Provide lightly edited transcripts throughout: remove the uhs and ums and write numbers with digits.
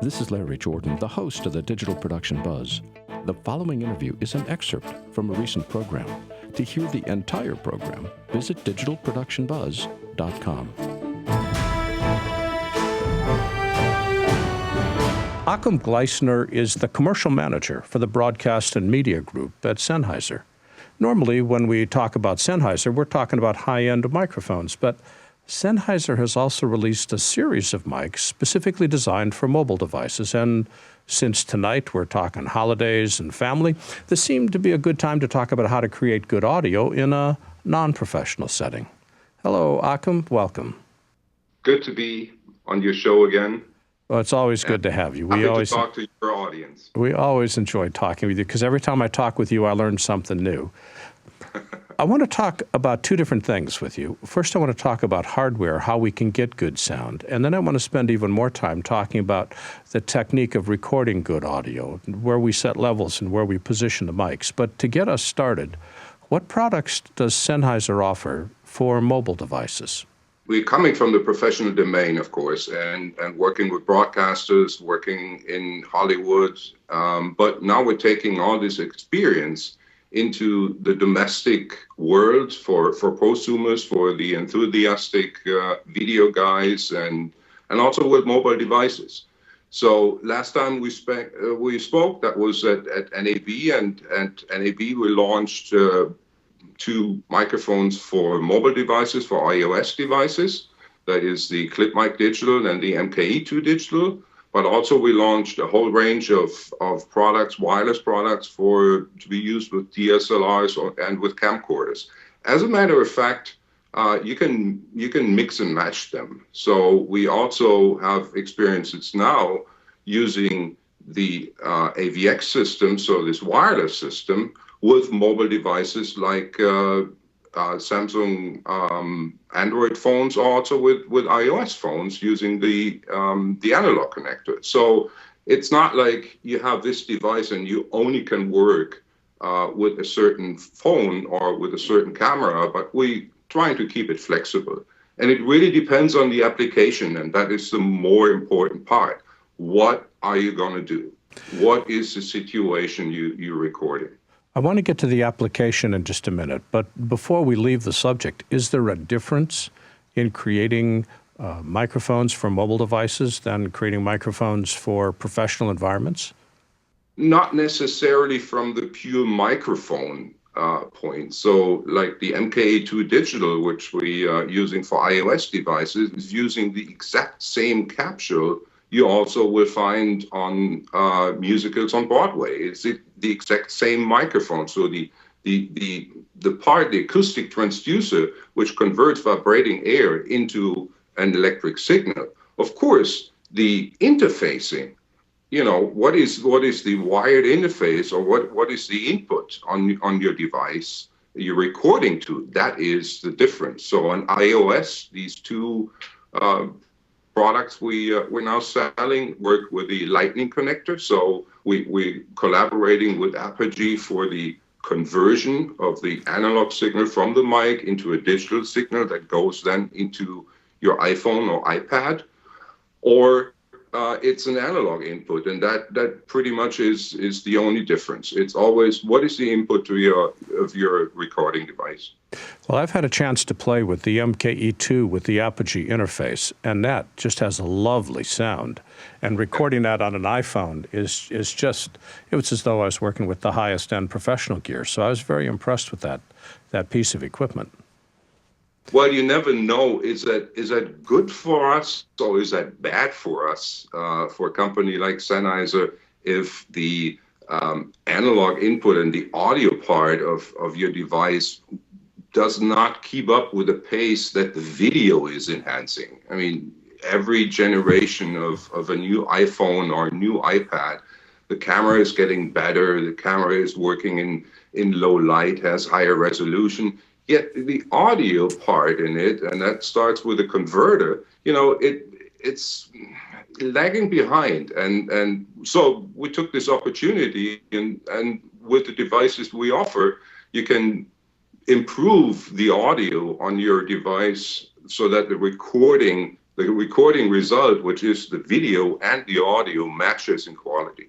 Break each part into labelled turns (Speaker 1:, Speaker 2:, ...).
Speaker 1: This is Larry Jordan, the host of the Digital Production Buzz. The following interview is an excerpt from a recent program. To hear the entire program, visit digitalproductionbuzz.com. Achim Gleissner is the commercial manager for the broadcast and media group at Sennheiser. Normally, when we talk about Sennheiser, we're talking about high-end microphones, but Sennheiser has also released a series of mics specifically designed for mobile devices. And since tonight we're talking holidays and family, this seemed to be a good time to talk about how to create good audio in a non-professional setting. Hello, Achim. Welcome.
Speaker 2: Good to be on your show again.
Speaker 1: Well, it's always good to have you.
Speaker 2: Happy to talk to your audience.
Speaker 1: We always enjoy talking with you because every time I talk with you, I learn something new. I want to talk about two different things with you. First, I want to talk about hardware, how we can get good sound. And then I want to spend even more time talking about the technique of recording good audio, where we set levels and where we position the mics. But to get us started, what products does Sennheiser offer for mobile devices?
Speaker 2: We're coming from the professional domain, of course, and working with broadcasters, working in Hollywood. But now we're taking all this experience into the domestic world for prosumers, for the enthusiastic video guys, and also with mobile devices. So last time we spoke, that was at NAB, and at NAB we launched two microphones for mobile devices, for iOS devices. That is the Clip Mic Digital and the MKE2 Digital. But also we launched a whole range of products, wireless products to be used with DSLRs and with camcorders. As a matter of fact, you can mix and match them. So we also have experiences now using the AVX system, so this wireless system, with mobile devices like Samsung Android phones, also with iOS phones using the analog connector. So it's not like you have this device and you only can work with a certain phone or with a certain camera, but we trying to keep it flexible. And it really depends on the application, and that is the more important part. What are you going to do? What is the situation you're recording?
Speaker 1: I want to get to the application in just a minute, but before we leave the subject, is there a difference in creating microphones for mobile devices than creating microphones for professional environments?
Speaker 2: Not necessarily from the pure microphone point. So like the MKE2 Digital, which we are using for iOS devices, is using the exact same capsule you also will find on musicals on Broadway. It's the exact same microphone. So the acoustic transducer, which converts vibrating air into an electric signal. Of course, the interfacing, what is the wired interface, or what is the input on your device you're recording to? That is the difference. So on iOS, these two products we're now selling work with the Lightning connector. So we're collaborating with Apogee for the conversion of the analog signal from the mic into a digital signal that goes then into your iPhone or iPad, or it's an analog input, and that pretty much is the only difference. It's always what is the input of your recording device.
Speaker 1: Well, I've had a chance to play with the MKE2 with the Apogee interface, and that just has a lovely sound. And recording that on an iPhone is just, it was as though I was working with the highest end professional gear. So I was very impressed with that piece of equipment.
Speaker 2: Well, you never know, is that good for us or is that bad for us, for a company like Sennheiser, if the analog input and the audio part of your device does not keep up with the pace that the video is enhancing. I mean, every generation of a new iPhone or a new iPad, the camera is getting better, the camera is working in low light, has higher resolution. Yet the audio part in it, and that starts with a converter, it's lagging behind. And so we took this opportunity, and with the devices we offer, you can improve the audio on your device so that the recording the recording result, which is the video and the audio, matches in quality.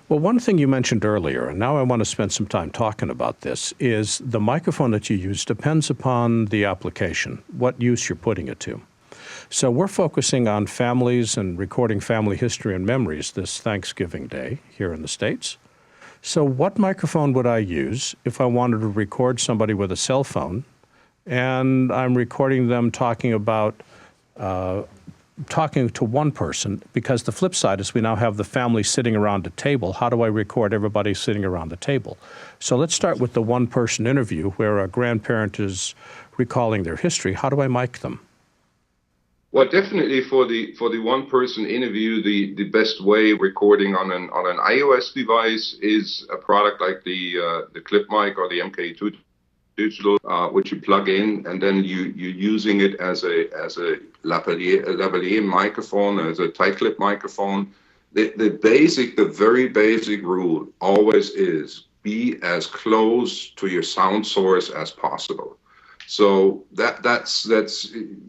Speaker 1: Well, one thing you mentioned earlier, and now I want to spend some time talking about this, is the microphone that you use depends upon the application, what use you're putting it to. So we're focusing on families and recording family history and memories this Thanksgiving Day here in the States. So what microphone would I use if I wanted to record somebody with a cell phone and I'm recording them talking about talking to one person? Because the flip side is we now have the family sitting around a table. How do I record everybody sitting around the table? So let's start with the one-person interview where a grandparent is recalling their history. How do I mic them?
Speaker 2: Well, definitely for the one-person interview, the best way recording on an iOS device is a product like the clip mic or the MK2 digital, which you plug in, and then you're using it as a lavalier microphone, as a tight clip microphone. The very basic rule always is be as close to your sound source as possible. So that's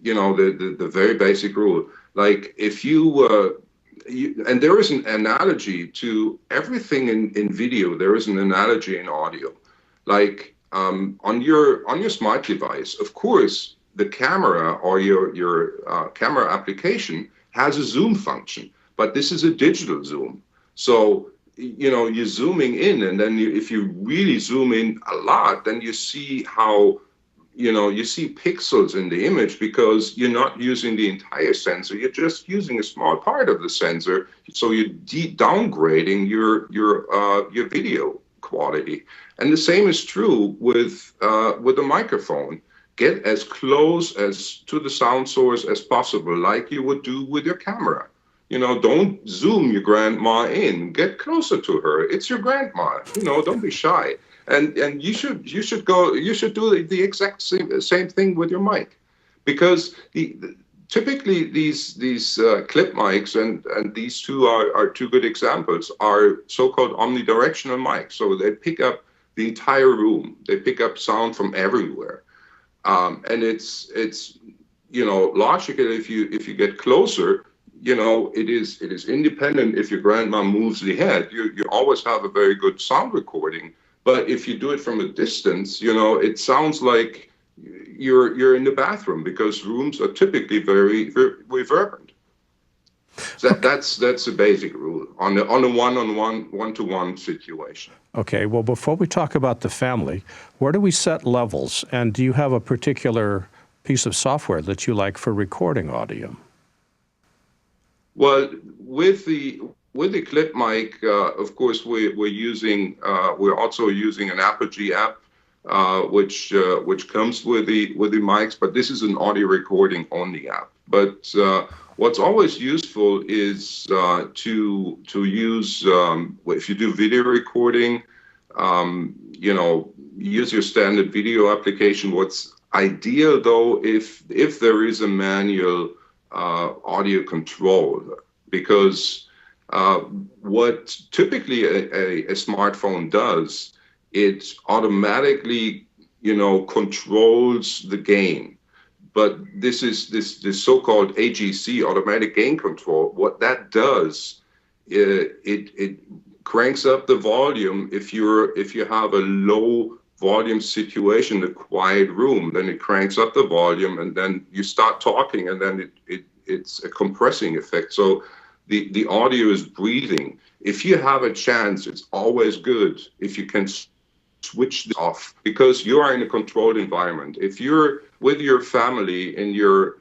Speaker 2: you know the very basic rule. Like if you and there is an analogy to everything in video. There is an analogy in audio. Like on your smart device, of course, the camera or your camera application has a zoom function, but this is a digital zoom. So you know you're zooming in, and then if you really zoom in a lot, then you see how. You see pixels in the image because you're not using the entire sensor. You're just using a small part of the sensor. So you're downgrading your video quality. And the same is true with the microphone. Get as close as to the sound source as possible, like you would do with your camera. Don't zoom your grandma in. Get closer to her. It's your grandma. Don't be shy. And you should do the exact same thing with your mic, because typically these clip mics and these two are two good examples, are so-called omnidirectional mics. So they pick up the entire room. They pick up sound from everywhere, and it's logical if you get closer. It is independent if your grandma moves the head. You always have a very good sound recording. But if you do it from a distance, it sounds like you're in the bathroom, because rooms are typically very, very reverberant. So that's a basic rule on a one-to-one situation.
Speaker 1: Okay. Well, before we talk about the family, where do we set levels? And do you have a particular piece of software that you like for recording audio?
Speaker 2: Well, with the clip mic, of course, we're also using an Apogee app, which comes with the mics, but this is an audio recording only app. But what's always useful is to use, if you do video recording, use your standard video application. What's ideal though, if there is a manual audio control, because what typically a smartphone does, it automatically, controls the gain. But this is this so-called AGC, automatic gain control. What that does, it cranks up the volume. If you have a low volume situation, a quiet room, then it cranks up the volume, and then you start talking, and then it's a compressing effect. So the audio is breathing. If you have a chance, it's always good if you can switch this off, because you are in a controlled environment. If you're with your family in your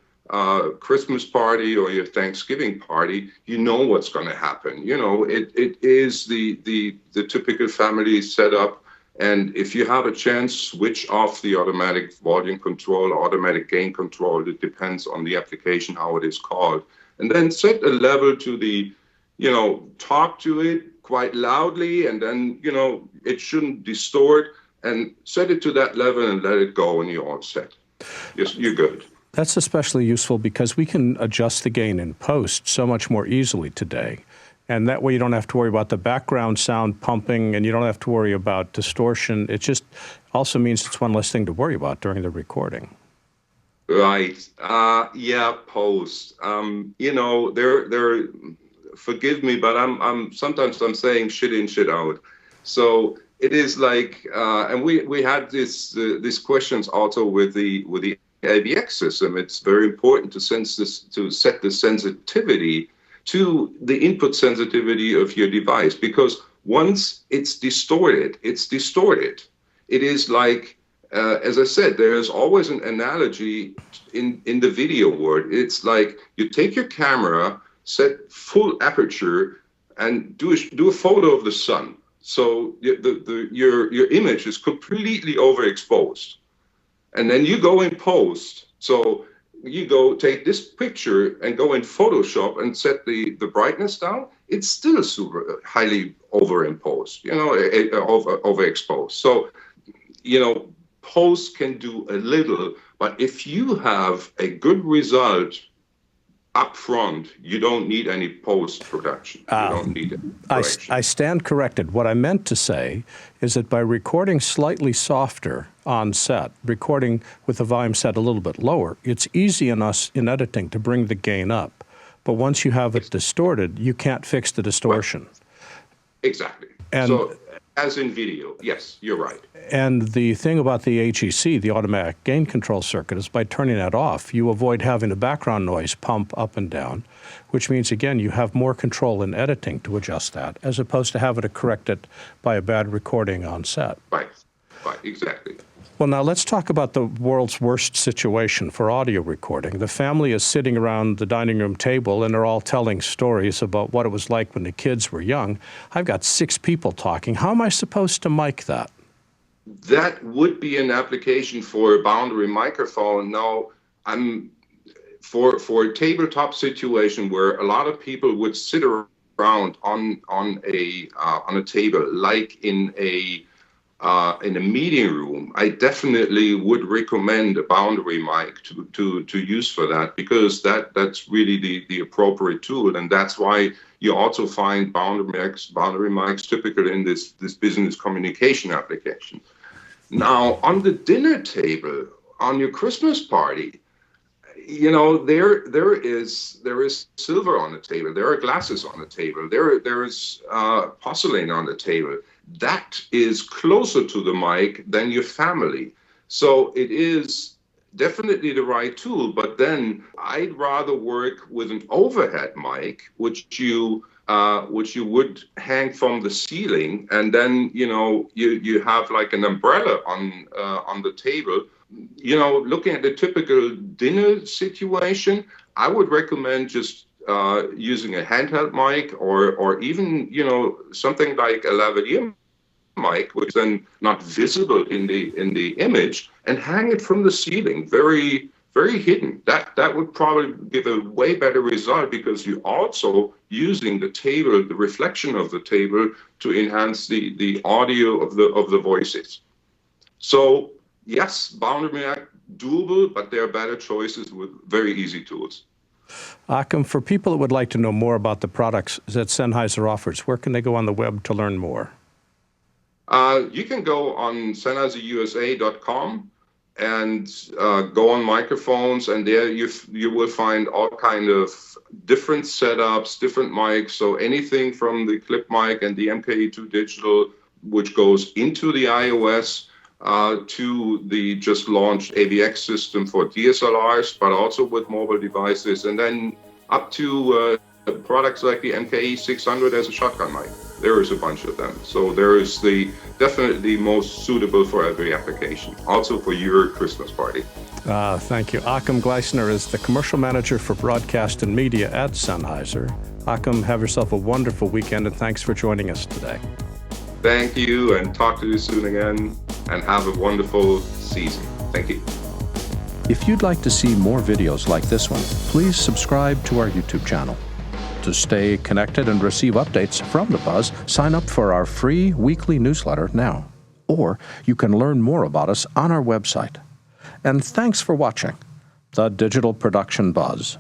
Speaker 2: Christmas party or your Thanksgiving party, you know what's going to happen. It is the typical family setup. And if you have a chance, switch off the automatic volume control, automatic gain control. It depends on the application, how it is called. And then set a level to the, talk to it quite loudly, and then, it shouldn't distort, and set it to that level and let it go, and you're all set. Yes, you're good.
Speaker 1: That's especially useful because we can adjust the gain in post so much more easily today. And that way you don't have to worry about the background sound pumping, and you don't have to worry about distortion. It just also means it's one less thing to worry about during the recording.
Speaker 2: Right. Yeah, post. There. Forgive me, but sometimes I'm saying shit in, shit out. So it is like, and we had these questions also with the AVX system. It's very important to set the sensitivity to the input sensitivity of your device, because once it's distorted, it's distorted. It is like, as I said, there is always an analogy in the video world. It's like you take your camera, set full aperture, and do a photo of the sun. So your image is completely overexposed, and then you go in post. So you go take this picture and go in Photoshop and set the brightness down. It's still super highly overimposed, overexposed. So post can do a little, but if you have a good result up front, you don't need any post-production. You don't need it.
Speaker 1: I stand corrected. What I meant to say is that by recording slightly softer on set, recording with the volume set a little bit lower, it's easy in editing to bring the gain up. But once you have it distorted, you can't fix the distortion.
Speaker 2: Exactly.
Speaker 1: And
Speaker 2: so, as in video, yes, you're right.
Speaker 1: And the thing about the HEC, the automatic gain control circuit, is by turning that off, you avoid having the background noise pump up and down, which means, again, you have more control in editing to adjust that, as opposed to having to correct it by a bad recording on set.
Speaker 2: Right, exactly.
Speaker 1: Well, now let's talk about the world's worst situation for audio recording. The family is sitting around the dining room table and they're all telling stories about what it was like when the kids were young. I've got 6 people talking. How am I supposed to mic that?
Speaker 2: That would be an application for a boundary microphone. Now, for a tabletop situation where a lot of people would sit around on a table, like in a meeting room, I definitely would recommend a boundary mic to use for that, because that's really the appropriate tool, and that's why you also find boundary mics typical in this business communication application. Now, on the dinner table, on your Christmas party, there is silver on the table, there are glasses on the table, there is porcelain on the table. That is closer to the mic than your family. So it is definitely the right tool, but then I'd rather work with an overhead mic, which you would hang from the ceiling, and then you have like an umbrella on the table. Looking at the typical dinner situation, I would recommend just using a handheld mic, or even something like a lavalier mic, which is then not visible in the image, and hang it from the ceiling, very very hidden. That would probably give a way better result, because you're also using the table, the reflection of the table, to enhance the audio of the voices. So yes, boundary mic doable, but there are better choices with very easy tools.
Speaker 1: Achim, for people that would like to know more about the products that Sennheiser offers, where can they go on the web to learn more?
Speaker 2: You can go on sennheiserusa.com and go on microphones, and there you will find all kind of different setups, different mics. So anything from the clip mic and the MKE2 digital, which goes into the iOS, to the just launched AVX system for DSLRs, but also with mobile devices, and then up to products like the MKE 600 as a shotgun mic. There is a bunch of them. So there is definitely most suitable for every application, also for your Christmas party.
Speaker 1: Thank you. Achim Gleissner is the commercial manager for broadcast and media at Sennheiser. Achim, have yourself a wonderful weekend, and thanks for joining us today.
Speaker 2: Thank you, and talk to you soon again, and have a wonderful season. Thank you.
Speaker 1: If you'd like to see more videos like this one, please subscribe to our YouTube channel. To stay connected and receive updates from The Buzz, sign up for our free weekly newsletter now. Or you can learn more about us on our website. And thanks for watching The Digital Production Buzz.